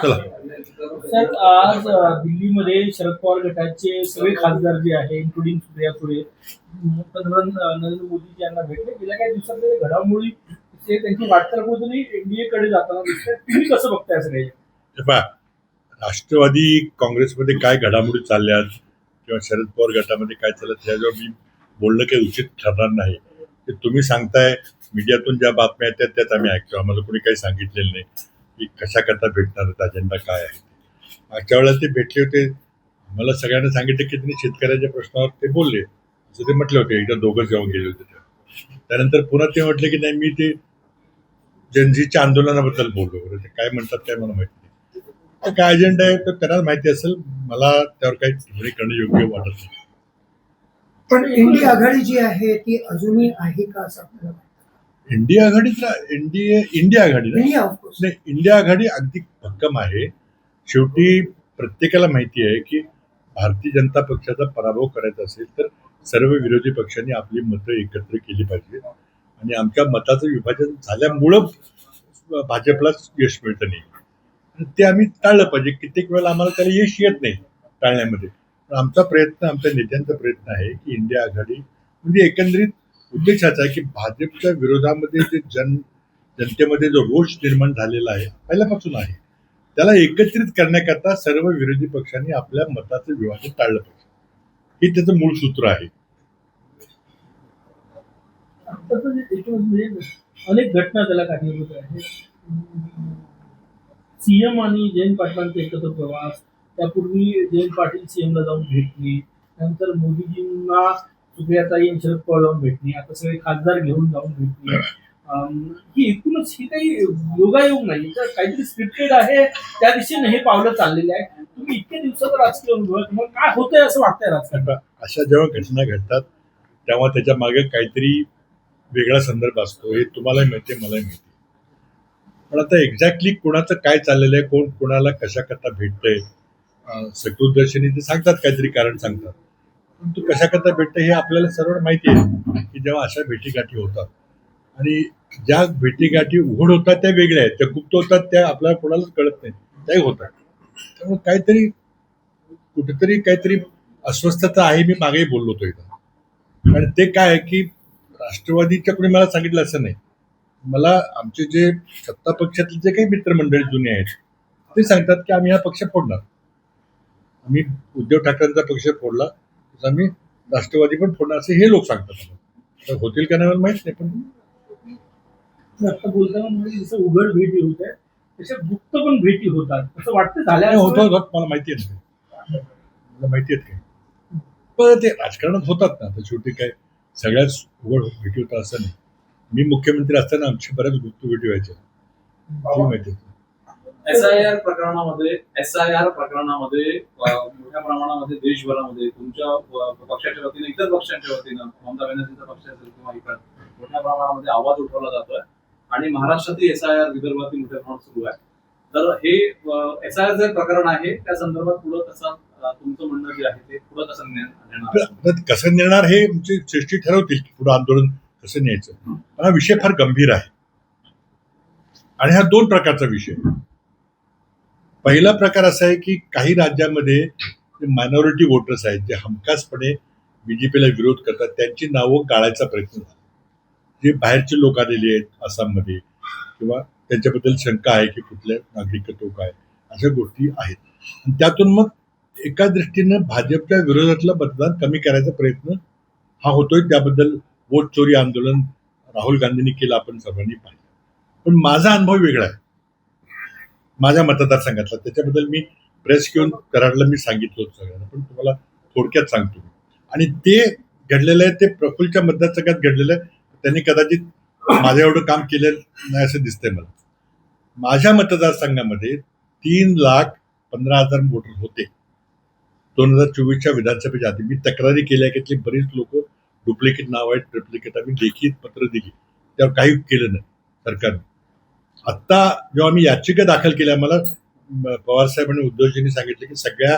चला. सर, आज दिल्लीमध्ये शरद पवार गटाचे सगळे खासदार जे आहे इन्क्लुडिंग सुप्रिया सुळे पंतप्रधान नरेंद्र मोदी यांना भेटले. गेल्या काही दिवसात घडामोडी ते त्यांची वाटचाल कुठेतरी एनडीए कडे जाताना दिसते. तुम्ही कसं बघताय सगळे? राष्ट्रवादी काँग्रेसमध्ये काय घडामोडी चालल्यात किंवा शरद पवार गटामध्ये काय चालत याच्यावर मी बोलणं काही उचित ठरणार नाही. ते तुम्ही सांगताय, मीडियातून ज्या बातम्या येतात त्यात आम्ही ऐकतो. आम्हाला कोणी काही सांगितलेलं नाही की कशा करता भेटणार, अजेंडा काय आहे. मागच्या वेळेला ते भेटले होते, मला सगळ्यांना सांगितलं की त्यांनी शेतकऱ्याच्या प्रश्नावर ते बोलले, असं ते म्हटले होते. एकदा दोघंच जेव्हा गेले होते त्यानंतर पुन्हा ते म्हटले की नाही, मी ते जनजीच्या आंदोलनाबद्दल बोललो. ते काय म्हणतात काय मला माहिती नाही. काय अजेंडा आहे तर त्यांना माहिती असेल, मला त्यावर काही टिप्पणी करणं योग्य वाटत नाही. पण इंडिया आघाडी जी आहे ती अजूनही आहे का असं आपल्याला? इंडिया आघाडीचा इंडिया आघाडी नाही, इंडिया आघाडी अगदी भक्कम आहे. शेवटी प्रत्येकाला माहिती आहे की भारतीय जनता पक्षाचा पराभव करायचा असेल तर सर्व विरोधी पक्षांनी आपली मतं एकत्र केली पाहिजे आणि आमच्या मताचं विभाजन झाल्यामुळं भाजपला यश मिळतं नाही. ते आम्ही टाळलं पाहिजे. कित्येक वेळेला आम्हाला त्याला यश येत नाही टाळण्यामध्ये. पण आमचा प्रयत्न, आमच्या नेत्यांचा प्रयत्न आहे की इंडिया आघाडी म्हणजे एकंदरीत उद्देशाचा आहे की भाजपच्या विरोधामध्ये जे जनतेमध्ये जो रोष निर्माण झालेला आहे पहिल्यापासून आहे, त्याला एकत्रित करण्याकरता सर्व विरोधी पक्षांनी आपल्या मताचं विभाजन टाळलं पाहिजे. हे त्याचं मूळ सूत्र आहे. अनेक घटना त्याला कारणीभूत आहे. सीएम आणि जयंत पाटलांचा एकत्र प्रवास, त्यापूर्वी जयंत पाटील सीएमला जाऊन भेटली, नंतर मोदीजींना सुप्रियाताई आणि शरद पवार जाऊन भेटली, आता सगळे खासदार घेऊन जाऊन भेटली. ही एकूणच ही काही योगायोग नाही, तर काहीतरी स्क्रिप्टेड आहे, त्या दिशेने हे पावलं चाललेले आहे. तुम्ही इतक्या दिवसात राजकीय अनुभव काय होतंय असं वाटतंय राजकारणात? अशा जेव्हा घटना घडतात तेव्हा त्याच्या मागे काहीतरी वेगळा संदर्भ असतो, हे तुम्हालाही माहिती आहे, मलाही माहिती. पण आता एक्झॅक्टली कोणाचं काय चाललेलं आहे, कोण कोणाला कशा करता भेटतंय, सकृतदर्शनी ते सांगतात, काहीतरी कारण सांगतात. पण तू कशा करता भेटतंय हे आपल्याला सर्व माहिती आहे की जेव्हा अशा भेटीगाठी होतात आणि ज्या भेटीगाठी उघड होतात त्या वेगळ्या आहेत, त्या गुप्त होतात त्या आपल्याला कोणालाच कळत नाही, त्याही होतात. त्यामुळे काहीतरी कुठेतरी काहीतरी अस्वस्थता आहे. मी मागेही बोललो होतो इथं. आणि ते काय आहे की राष्ट्रवादीच्या कोणी मला सांगितलं असं नाही. मला आमचे जे सत्ता पक्षातले जे काही मित्रमंडळी जुने आहेत ते सांगतात की आम्ही हा पक्ष फोडणार. आम्ही उद्धव ठाकरेंचा पक्ष फोडला तर आम्ही राष्ट्रवादी पण फोडणार, असे हे लोक सांगतात. होतील का नाही मला माहित नाही. पण आता बोलताना म्हणजे जसं उघड भेटी होत आहे तशा गुप्त पण भेटी होतात असं वाटतं. झाल्या होत मला माहिती आहे, मला माहिती आहेत काय. पण ते राजकारणात होतात ना. आता शेवटी काय सगळ्याच उघड भेटी होतात असं नाही. मी मुख्यमंत्री असताना आमची बऱ्याच गुप्त भेटी व्हायच्या, माहिती आहे. एसआयआर प्रकरणामध्ये मोठ्या प्रमाणामध्ये देशभरामध्ये तुमच्या पक्षाच्या वतीने, इतर पक्षांच्या वतीनं, ममता बॅनर्जीच्या पक्ष असेल किंवा इतर, मोठ्या प्रमाणामध्ये आवाज उठवला जातोय आणि महाराष्ट्रातील एसआयआर विदर्भातील मोठ्या प्रमाणात सुरू आहे. तर हे एसआयआर जे प्रकरण आहे त्या संदर्भात पुढं कसं तुमचं म्हणणं जे आहे ते पुढं कसं नेणार? कसं नेणार हे आमची सृष्टी ठरवतील की पुढं आंदोलन कसं न्यायचं. पण हा विषय फार गंभीर आहे आणि हा दोन प्रकारचा विषय. पहिला प्रकार असा आहे की काही राज्यामध्ये जे मायनॉरिटी वोटर्स आहेत, जे हमखासपणे बीजेपीला विरोध करतात, त्यांची नावं गाळायचा प्रयत्न झाला. जे बाहेरचे लोक आलेले आहेत आसाममध्ये किंवा त्यांच्याबद्दल शंका आहे की कुठल्या नागरिकत्व काय, अशा गोष्टी आहेत. आणि त्यातून मग एका दृष्टीनं भाजपच्या विरोधातलं मतदान कमी करायचा प्रयत्न हा होतोय. त्याबद्दल वोट चोरी आंदोलन राहुल गांधींनी केलं, आपण सर्वांनी पाहिलं. पण माझा अनुभव वेगळा आहे माझ्या मतदारसंघातला. त्याच्याबद्दल मी प्रेस घेऊन कराडला मी सांगितलं होतं सगळ्यांना, पण तुम्हाला थोडक्यात सांगतो. आणि ते घडलेलं आहे ते प्रफुल्लच्या मतदारसंघात घडलेलं आहे. त्यांनी कदाचित माझ्या एवढं काम केलं नाही असं दिसतंय मला. माझ्या मतदारसंघामध्ये 3,15,000 वोटर होते 2024च्या विधानसभेच्या आधी. मी तक्रारी केल्या की बरीच लोक डुप्लिकेट नाव आहेत, ट्रिप्लिकेट, आम्ही लेखी पत्र दिली, त्यावर काही केलं नाही सरकारने. आत्ता जेव्हा मी याचिका दाखल केल्या, मला पवारसाहेब आणि उद्धवजींनी सांगितलं की सगळ्या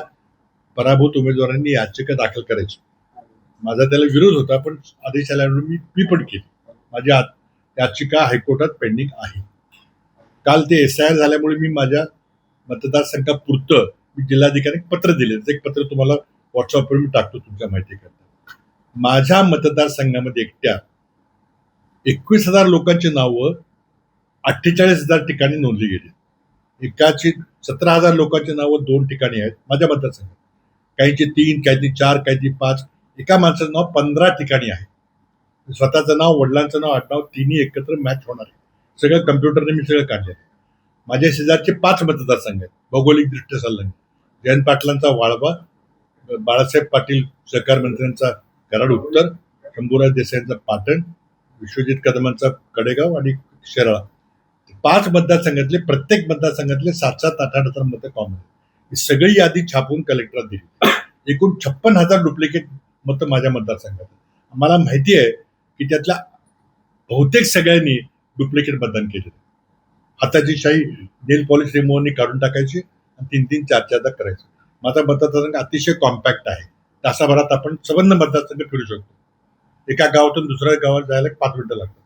पराभूत उमेदवारांनी याचिका दाखल करायची. माझा त्याला विरोध होता, पण आदेश आल्यामुळे मी पण केली. माझी याचिका हायकोर्टात पेंडिंग आहे. काल ते एसआयआर झाल्यामुळे मी माझ्या मतदारसंघापुरतं मी जिल्हाधिकारी पत्र दिले. एक पत्र तुम्हाला व्हॉट्सअपवर मी टाकतो तुमच्या माहितीकरता. माझ्या मतदारसंघामध्ये एकट्या 21,000 लोकांची नावं 48,000 ठिकाणी नोंदली गेली. एकाची 17,000 लोकांची नावं 2 ठिकाणी आहेत माझ्या मतदारसंघात. काहींची 3, काहींची 4, काहींची 5. एका माणसाचं नाव 15 ठिकाणी आहे. स्वतःचं नाव, वडिलांचं नाव, आडनाव तिन्ही एकत्र मॅच होणार आहे. सगळं कम्प्युटरने मी सगळं काढलं. माझ्या शेजारचे 5 मतदारसंघ आहेत भौगोलिक दृष्ट्या सल्लंग. जयंत पाटलांचा वाळवा, बाळासाहेब पाटील सहकार मंत्र्यांचा कराड उत्तर, शंभूराज देसाईंचा पाटण, विश्वजित कदमांचा कडेगाव आणि शेराळा. 5 मतदारसंघातले प्रत्येक मतदारसंघातले 7-7, 8-8 मतं कॉमन. ही सगळी यादी छापून कलेक्टरात दिली. एकूण 56,000 डुप्लिकेट मतं माझ्या मतदारसंघात. आम्हाला माहिती आहे की त्यातल्या बहुतेक सगळ्यांनी डुप्लिकेट मतदान केले. हाताची शाही नेल पॉलिश रिमूव्हरनी काढून टाकायची आणि 3-3, 4-4दा करायचं. माझा मतदारसंघ अतिशय कॉम्पॅक्ट आहे. तासाभरात आपण संबंध मतदारसंघ फिरू शकतो. एका गावातून दुसऱ्या गावात जायला 5 मिनिटं लागतात.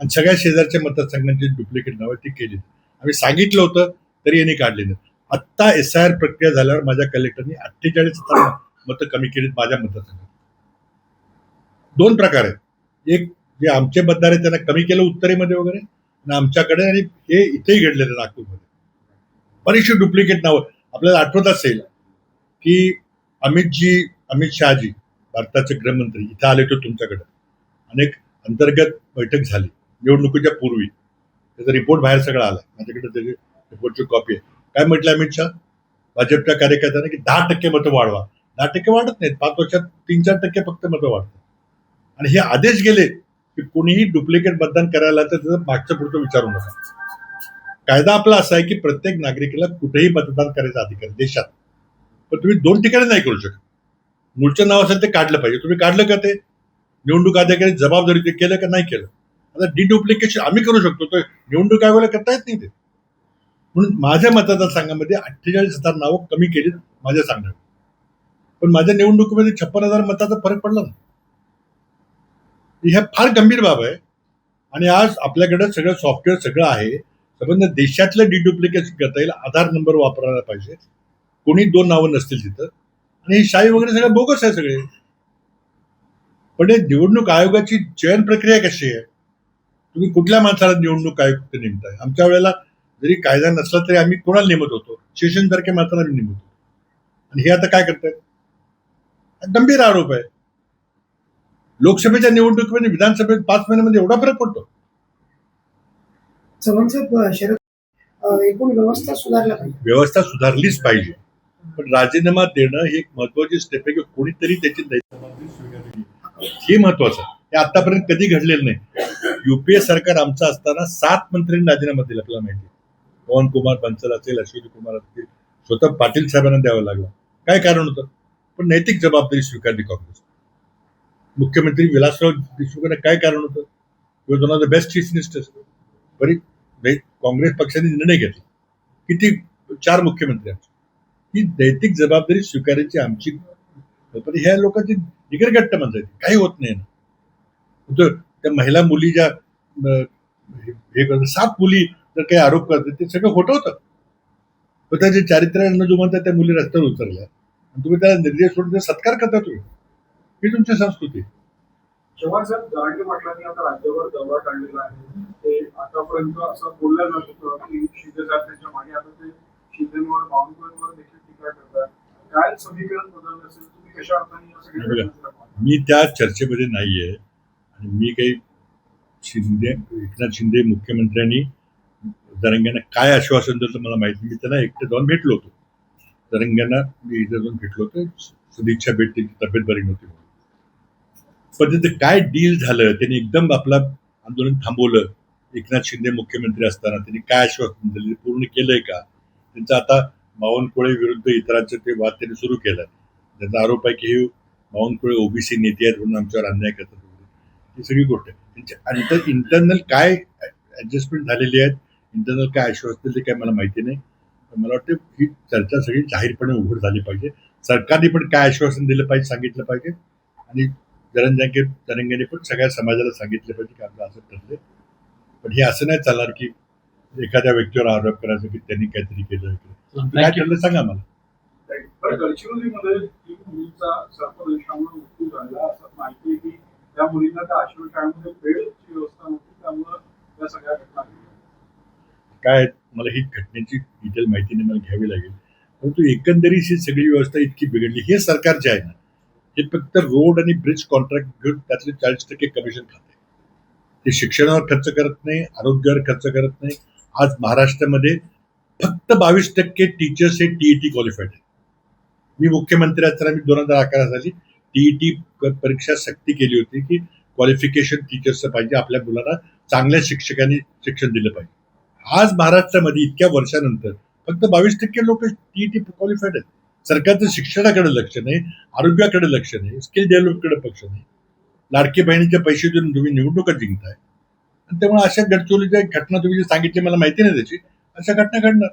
आणि सगळ्या शेजारच्या मतदारसंघांची डुप्लिकेट नावं ती केली. आम्ही सांगितलं होतं तरी यांनी काढली नाही. आत्ता SIR प्रक्रिया झाल्यावर माझ्या कलेक्टरनी 48,000 मतं कमी केलीत माझ्या मतदारसंघात. 2 प्रकार आहेत. एक जे आमचे मतदार आहेत त्यांना कमी केलं उत्तरेमध्ये वगैरे, आणि आमच्याकडे, आणि हे इथेही घडलेलं नागपूरमध्ये बरीचशी डुप्लिकेट नावं. आपल्याला आठवत असेल की अमित शहाजी भारताचे गृहमंत्री इथं आले होते तुमच्याकडे. अनेक अंतर्गत बैठक झाली निवडणुकीच्या पूर्वी. त्याचा रिपोर्ट बाहेर सगळा आला. माझ्याकडे त्याची रिपोर्टची कॉपी आहे. काय म्हटलं अमित शहा भाजपच्या कार्यकर्त्यांना की 10% मतं वाढवा. 10% वाढत नाहीत. 5 वर्षात 3-4% फक्त मतं वाढतात. आणि हे आदेश गेले की कोणीही डुप्लिकेट मतदान करायला तर त्याचं मागचं पुढचं विचारू नका. कायदा आपला असा आहे की प्रत्येक नागरिकाला कुठेही मतदान करायचा अधिकार देशात. पण तुम्ही 2 ठिकाणी नाही करू शकत. मूळचं नाव असेल ते काढलं पाहिजे. तुम्ही काढलं का? ते निवडणूक अधिकारी जबाबदारी ते केलं का नाही केलं? आता डिडुप्लिकेशन आम्ही करू शकतो, तर निवडणूक आयोगाला करता येत नाही ते. म्हणून माझ्या मतदारसंघामध्ये 48,000 नावं कमी केली माझ्या सांगण्यात. पण माझ्या निवडणुकीमध्ये 56,000 मताचा फरक पडला ना. ह्या फार गंभीर बाब आहे. आणि आज आपल्याकडे सगळं सॉफ्टवेअर सगळं आहे. संबंध देशातलं डिडुप्लिकेशन करता येईल. आधार नंबर वापरायला पाहिजे. कोणी 2 नावं नसतील तिथं. आणि ही शाही वगैरे सगळं बोगस आहे सगळे. पण हे निवडणूक आयोगाची चयन प्रक्रिया कशी आहे? तुम्ही कुठल्या माणसाला निवडणूक आयुक्त नेमताय? आमच्या वेळेला जरी कायदा नसला तरी आम्ही कोणाला नेमत होतो? शेषनसारख्या माणसाला आम्ही नेमत होतो. आणि हे आता काय करतायत? गंभीर आरोप आहे. लोकसभेच्या निवडणुकीमध्ये विधानसभेत 5 महिन्यामध्ये एवढा फरक पडतो. चव्हाण साहेब, एकूण व्यवस्था सुधारला पाहिजे. व्यवस्था सुधारलीच पाहिजे. पण राजीनामा देणं ही एक महत्वाची स्टेप आहे की कोणीतरी त्याची जबाबदारी स्वीकारली. हे महत्वाचं आहे. हे आतापर्यंत कधी घडलेलं नाही. UPA सरकार आमचं असताना 7 मंत्र्यांनी राजीनामा दिला. आपल्याला माहिती. पवन कुमार बन्सल असेल, अश्विनी कुमार असतील, स्वतः पाटील साहेबांना द्यावं लागलं. काय कारण होतं? पण नैतिक जबाबदारी स्वीकारली काँग्रेस. मुख्यमंत्री विलासराव देशमुखांना काय कारण होतं? One of the best chief ministers. बरी काँग्रेस पक्षाने निर्णय घेतला. किती 4 मुख्यमंत्री आमचे. ही नैतिक जबाबदारी स्वीकारायची आमची. पण ह्या लोकांची निगरगट्ट माणसं आहेत. काही होत नाही ना. त्या महिला मुली ज्या हे करतात, 7 मुली जर काही आरोप करतात ते सगळं खोटं होतं. पण त्याचे चारित्र्यानं जो म्हणतात त्या मुली रस्त्यावर उतरल्या आणि तुम्ही त्याला निर्देश सोडून सत्कार करता. तुम्ही ही तुमची संस्कृती. चव्हाण साहेब, जरांगे पाटलांनी आता राज्यावर दौरा काढलेला आहे. ते आतापर्यंत असं बोललं जात होतं की शिंदे साहेबांच्या मागे आता ते शिंदेवर, बावनकुळेंवर देखील टीका करतात. काय समीकरण बदललं असेल? तुम्ही कशा अर्थाने या सगळ्या? मी त्या चर्चेमध्ये नाहीये. आणि मी काही एकनाथ शिंदे मुख्यमंत्र्यांनी जरांगेंना काय आश्वासन दिलं मला माहिती. मी त्यांना एकटे जाऊन भेटलो होतो. जरांगेंना मी इथे जाऊन भेटलो होतो. सदिच्छा भेट, त्यांची तब्येत बरी नव्हती. पण तिथे काय डील झालं? त्यांनी एकदम आपलं आंदोलन थांबवलं. एकनाथ शिंदे मुख्यमंत्री असताना त्यांनी काय आश्वासन दिलं? पूर्ण केलंय का? त्यांचं आता बावनकुळे विरुद्ध इतरांचं ते वाद त्यांनी सुरू केलं. त्यांचा आरोप आहे की हे बावनकुळे OBC नेते आहेत म्हणून आमच्यावर अन्याय करतात वगैरे. ही सगळी गोष्ट आहे. त्यांच्या इंटरनल काय ऍडजस्टमेंट झालेली आहेत, इंटरनल काय आश्वासन दिले काय मला माहिती नाही. पण मला वाटतं ही चर्चा सगळी जाहीरपणे उघड झाली पाहिजे. सरकारने पण काय आश्वासन दिलं पाहिजे सांगितलं पाहिजे. आणि जरांगेने पण सगळ्या समाजाला सांगितलं पाहिजे की आपलं असं ठरलंय. पण हे असं नाही चालणार की एखाद्या व्यक्तीवर आरोप करायचा की त्यांनी काहीतरी केलं काय Thank you. ठरलं सांगा मला. पण गडचिरोलीमध्ये एक मुलीचा सर्पदंशामुळे मृत्यू झाला असं माहिती आहे की त्या मुलींना त्या आश्रमशाळेमध्ये बेडची व्यवस्था नव्हती, त्यामुळे या सगळ्या घटना घडल्या. काय मला ही घटनेची डिटेल माहिती नाही, मला घ्यावी लागेल. परंतु एकंदरीत ही सगळी व्यवस्था इतकी बिघडली. हे सरकार जे आहे ना, हे फक्त रोड आणि ब्रिज कॉन्ट्रॅक्ट घेऊन त्यातले 40% कमिशन खाते. ते शिक्षणावर खर्च करत नाही, आरोग्यावर खर्च करत नाही. आज महाराष्ट्रामध्ये फक्त 22% टीचर्स हे टीईटी क्वालिफाईड आहेत. मी मुख्यमंत्री असताना मी 2011 साली टीईटी परीक्षा सक्ती केली होती की क्वालिफिकेशन टीचर्सचं पाहिजे, आपल्या मुलांना चांगल्या शिक्षकांनी शिक्षण दिलं पाहिजे. आज महाराष्ट्रामध्ये इतक्या वर्षानंतर फक्त 22% लोक टीईटी क्वालिफाईड आहेत. सरकारचं शिक्षणाकडे लक्ष नाही, आरोग्याकडे लक्ष नाही, स्किल डेव्हलपकडे पक्ष नाही. लाडकी बहिणीचे पैसे देऊन तुम्ही निवडणुका जिंकताय आणि त्यामुळे अशा गडचिरोलीच्या घटना तुम्ही जी सांगितली मला माहिती नाही त्याची, अशा घटना घडणार.